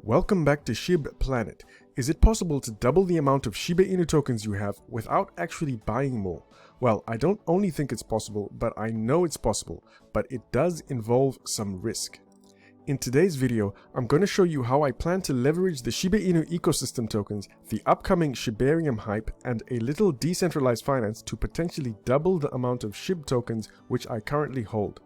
Welcome back to Shib Planet. Is it possible to double the amount of Shiba Inu tokens you have without actually buying more? Well, I don't only think it's possible, but I know it's possible, but it does involve some risk. In today's video, I'm going to show you how I plan to leverage the Shiba Inu ecosystem tokens, the upcoming Shibarium hype, and a little decentralized finance to potentially double the amount of SHIB tokens which I currently hold.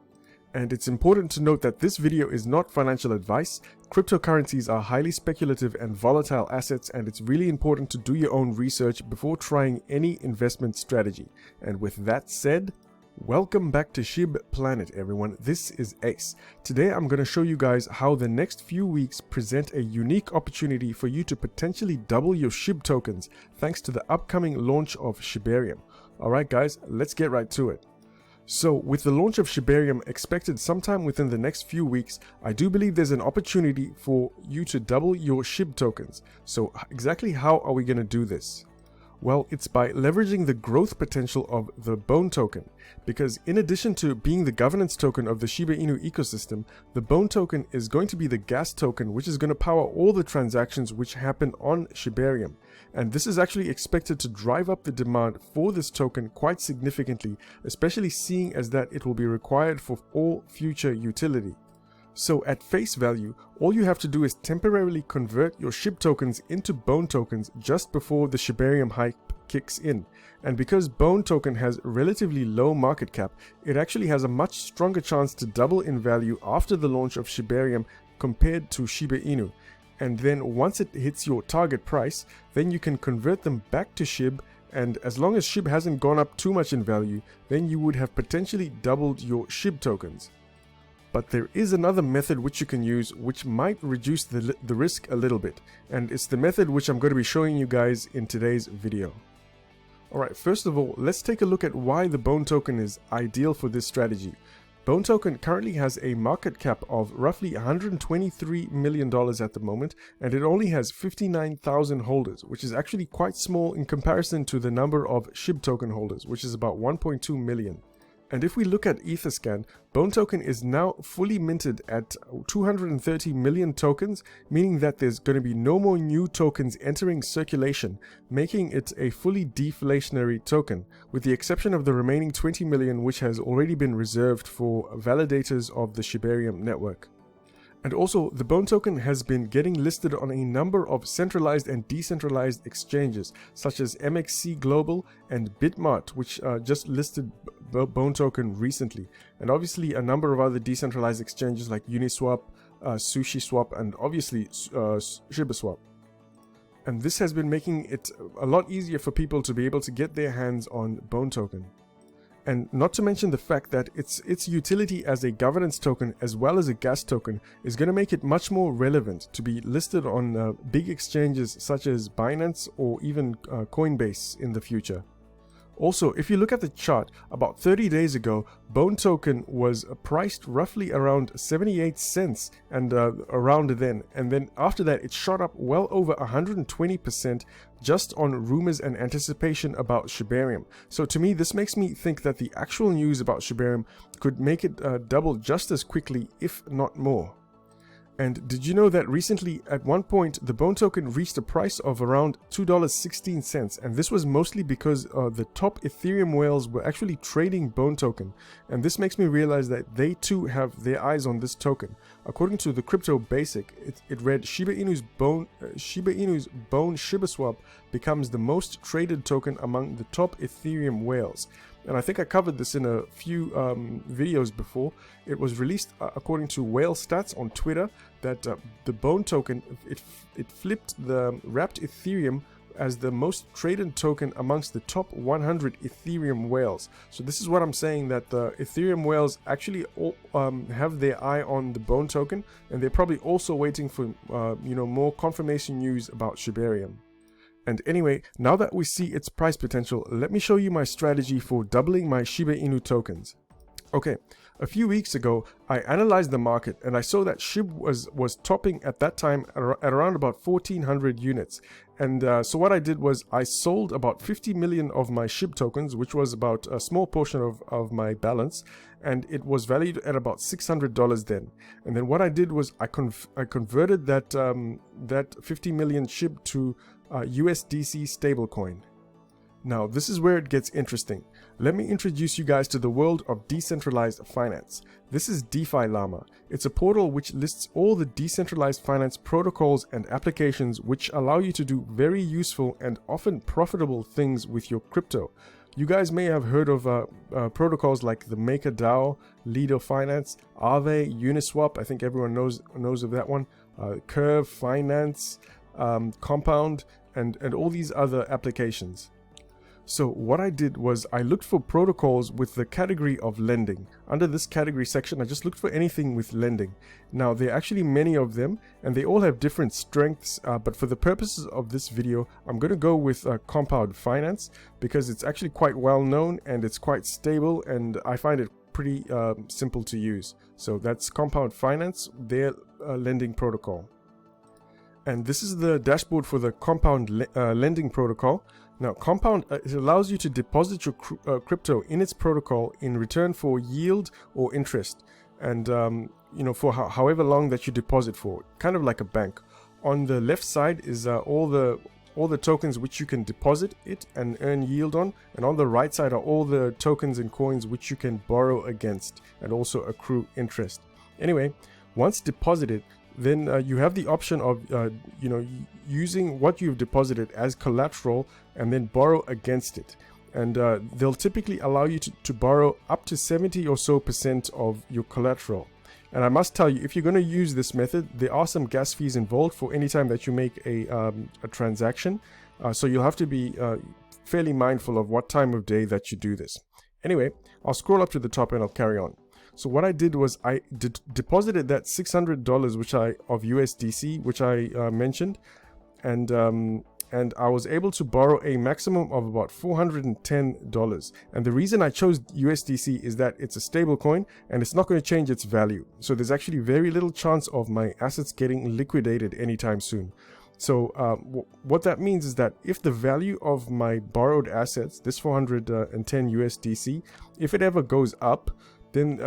And it's important to note that this video is not financial advice. Cryptocurrencies are highly speculative and volatile assets, and it's really important to do your own research before trying any investment strategy. And with that said, welcome back to Shib Planet, everyone. This is Ace. Today I'm going to show you guys how the next few weeks present a unique opportunity for you to potentially double your SHIB tokens thanks to the upcoming launch of Shibarium. Alright guys, let's get right to it. So with the launch of Shibarium expected sometime within the next few weeks, I do believe there's an opportunity for you to double your SHIB tokens. So exactly how are we going to do this? Well, it's by leveraging the growth potential of the Bone token, because in addition to being the governance token of the Shiba Inu ecosystem, the Bone token is going to be the gas token which is going to power all the transactions which happen on Shibarium. And this is actually expected to drive up the demand for this token quite significantly, especially seeing as that it will be required for all future utility. So at face value, all you have to do is temporarily convert your SHIB tokens into Bone tokens just before the Shibarium hype kicks in. And because Bone token has relatively low market cap, it actually has a much stronger chance to double in value after the launch of Shibarium compared to Shiba Inu. And then once it hits your target price, then you can convert them back to SHIB, and as long as SHIB hasn't gone up too much in value, then you would have potentially doubled your SHIB tokens. But there is another method which you can use which might reduce the risk a little bit, and it's the method which I'm going to be showing you guys in today's video. Alright, first of all, let's take a look at why the Bone token is ideal for this strategy. Bone token currently has a market cap of roughly $123 million at the moment, and it only has 59,000 holders, which is actually quite small in comparison to the number of SHIB token holders, which is about 1.2 million. And if we look at Etherscan, Bone token is now fully minted at 230 million tokens, meaning that there's going to be no more new tokens entering circulation, making it a fully deflationary token, with the exception of the remaining 20 million which has already been reserved for validators of the Shibarium network. And also, the Bone token has been getting listed on a number of centralized and decentralized exchanges, such as MXC Global and Bitmart, which just listed Bone token recently. And obviously a number of other decentralized exchanges like Uniswap, SushiSwap, and obviously ShibaSwap. And this has been making it a lot easier for people to be able to get their hands on Bone token. And not to mention the fact that its utility as a governance token as well as a gas token is going to make it much more relevant to be listed on big exchanges such as Binance or even Coinbase in the future. Also, if you look at the chart, about 30 days ago, Bone token was priced roughly around 78 cents and around then. And then after that, it shot up well over 120% just on rumors and anticipation about Shibarium. So to me, this makes me think that the actual news about Shibarium could make it double just as quickly, if not more. And did you know that recently, at one point, the Bone token reached a price of around $2.16, and this was mostly because the top Ethereum whales were actually trading Bone token, and this makes me realize that they too have their eyes on this token. According to the Crypto Basic, it read Shiba Inu's Bone ShibaSwap becomes the most traded token among the top Ethereum whales. And I think I covered this in a few videos before. It was released according to Whale Stats on Twitter that the Bone token, it flipped the wrapped Ethereum as the most traded token amongst the top 100 Ethereum whales. So this is what I'm saying, that the Ethereum whales actually all, have their eye on the Bone token, and they're probably also waiting for more confirmation news about Shibarium. And anyway, now that we see its price potential, let me show you my strategy for doubling my Shiba Inu tokens. Okay, A few weeks ago, I analyzed the market and I saw that SHIB was topping at that time at around about 1400 units. And so what I did was I sold about 50 million of my SHIB tokens, which was about a small portion of my balance, and it was valued at about $600 then. And then what I did was I converted that 50 million SHIB to USDC stablecoin. Now, this is where it gets interesting. Let me introduce you guys to the world of decentralized finance. This is DeFi Llama. It's a portal which lists all the decentralized finance protocols and applications which allow you to do very useful and often profitable things with your crypto. You guys may have heard of protocols like the MakerDAO, Lido Finance, Aave, Uniswap. I think everyone knows of that one. Curve Finance, Compound, and all these other applications. So what I did was I looked for protocols with the category of lending. Under this category section, I just looked for anything with lending. Now, there are actually many of them, and they all have different strengths, but for the purposes of this video, I'm going to go with Compound Finance because it's actually quite well known and it's quite stable, and I find it pretty simple to use. So that's Compound Finance, their lending protocol. And this is the dashboard for the Compound lending protocol. Now, Compound it allows you to deposit your crypto in its protocol in return for yield or interest, and you know, for however long that you deposit for, kind of like a bank. On the left side is all the tokens which you can deposit it and earn yield on, and on the right side are all the tokens and coins which you can borrow against and also accrue interest. Anyway, once deposited, then you have the option of you know, using what you've deposited as collateral and then borrow against it. And they'll typically allow you to borrow up to 70% or so of your collateral. And I must tell you, if you're going to use this method, there are some gas fees involved for any time that you make a transaction. So you'll have to be fairly mindful of what time of day that you do this. Anyway, I'll scroll up to the top and I'll carry on. So what I did was I deposited that $600 of USDC, which I mentioned, and I was able to borrow a maximum of about $410. And the reason I chose USDC is that it's a stable coin and it's not going to change its value. So there's actually very little chance of my assets getting liquidated anytime soon. So what that means is that if the value of my borrowed assets, this 410 USDC, if it ever goes up, then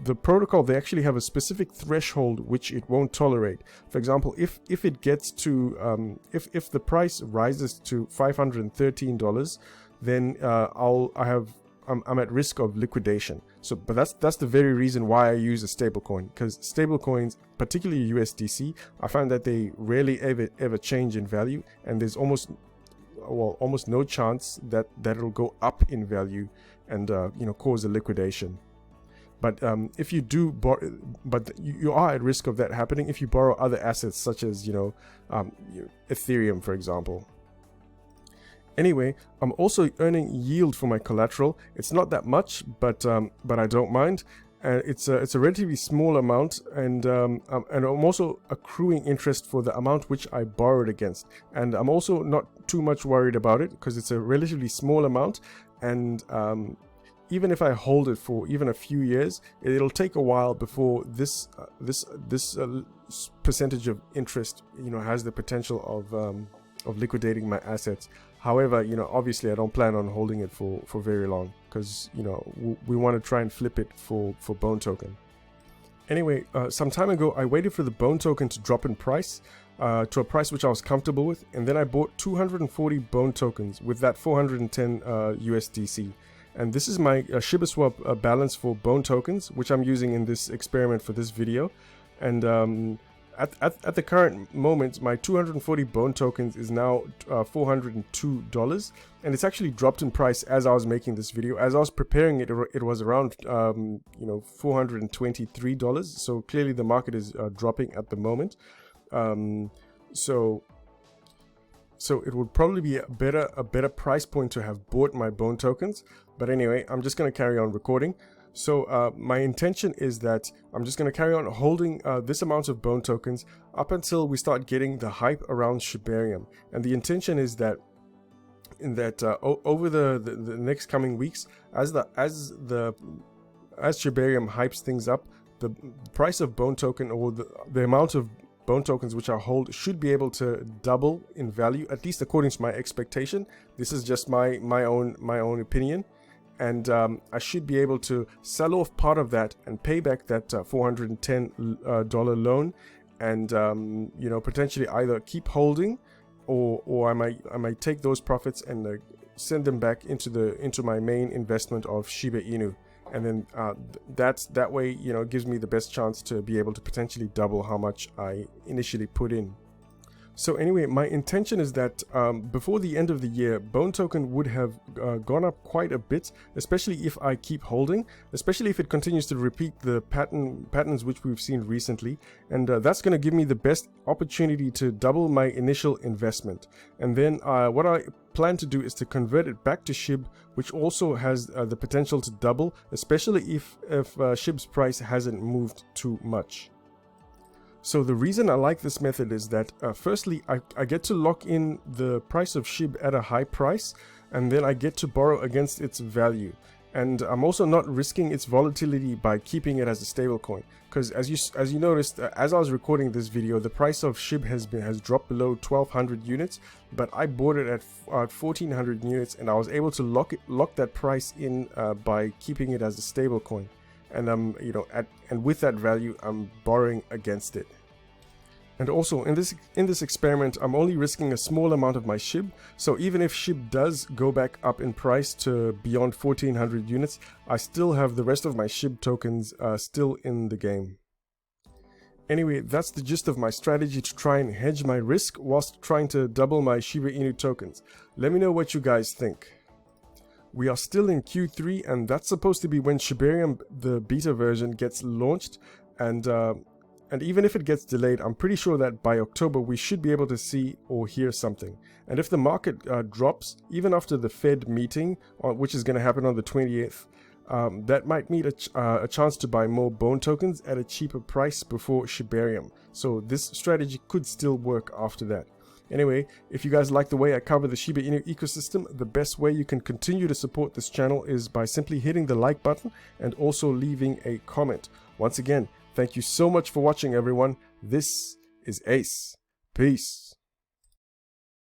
the protocol, they actually have a specific threshold which it won't tolerate. For example, if it gets to if the price rises to $513, then I'm at risk of liquidation. So, but that's the very reason why I use a stablecoin, because stablecoins, particularly USDC, I find that they rarely ever change in value, and there's almost no chance that it'll go up in value and you know, cause a liquidation. But if you do but you are at risk of that happening if you borrow other assets such as, you know, Ethereum, for example. Anyway, I'm also earning yield for my collateral. It's not that much, but I don't mind. It's a relatively small amount, and I'm also accruing interest for the amount which I borrowed against. And I'm also not too much worried about it because it's a relatively small amount, and even if I hold it for even a few years, it'll take a while before this percentage of interest, you know, has the potential of liquidating my assets. However, you know, obviously I don't plan on holding it for very long because, you know, we want to try and flip it for Bone Token. Anyway, some time ago, I waited for the Bone Token to drop in price to a price which I was comfortable with, and then I bought 240 Bone Tokens with that 410 USDC. And this is my ShibaSwap balance for Bone Tokens, which I'm using in this experiment for this video. And at the current moment, my 240 Bone Tokens is now $402, and it's actually dropped in price as I was making this video. As I was preparing it, it was around you know, $423. So clearly the market is dropping at the moment. So it would probably be a better price point to have bought my Bone Tokens. But anyway, I'm just going to carry on recording. So my intention is that I'm just going to carry on holding this amount of Bone Tokens up until we start getting the hype around Shibarium. And the intention is that over the next coming weeks, as the as Shibarium hypes things up, the price of Bone token, or the amount of Bone tokens which I hold, should be able to double in value, at least according to my expectation. This is just my own opinion, and I should be able to sell off part of that and pay back that $410 loan, and you know, potentially either keep holding, or I might take those profits and send them back into my main investment of Shiba Inu. And then that way, you know, gives me the best chance to be able to potentially double how much I initially put in. So anyway, my intention is that before the end of the year, Bone token would have gone up quite a bit, especially if I keep holding, especially if it continues to repeat the patterns which we've seen recently. And that's going to give me the best opportunity to double my initial investment. And then what I plan to do is to convert it back to SHIB, which also has the potential to double, especially if SHIB's price hasn't moved too much. So the reason I like this method is that firstly, I get to lock in the price of SHIB at a high price, and then I get to borrow against its value. And I'm also not risking its volatility by keeping it as a stable coin, because as you noticed, as I was recording this video, the price of SHIB has dropped below 1200 units, but I bought it at 1400 units, and I was able to lock that price in by keeping it as a stable coin. And you know, and with that value, I'm borrowing against it. And also in this experiment, I'm only risking a small amount of my SHIB. So even if SHIB does go back up in price to beyond 1400 units, I still have the rest of my SHIB tokens still in the game. Anyway, that's the gist of my strategy to try and hedge my risk whilst trying to double my Shiba Inu tokens. Let me know what you guys think. We are still in Q3, and that's supposed to be when Shibarium, the beta version, gets launched, and even if it gets delayed, I'm pretty sure that by October we should be able to see or hear something. And if the market drops, even after the Fed meeting, which is going to happen on the 28th, that might mean a chance to buy more Bone tokens at a cheaper price before Shibarium. So this strategy could still work after that. Anyway, if you guys like the way I cover the Shiba Inu ecosystem, the best way you can continue to support this channel is by simply hitting the like button and also leaving a comment. Once again, thank you so much for watching, everyone. This is Ace. Peace.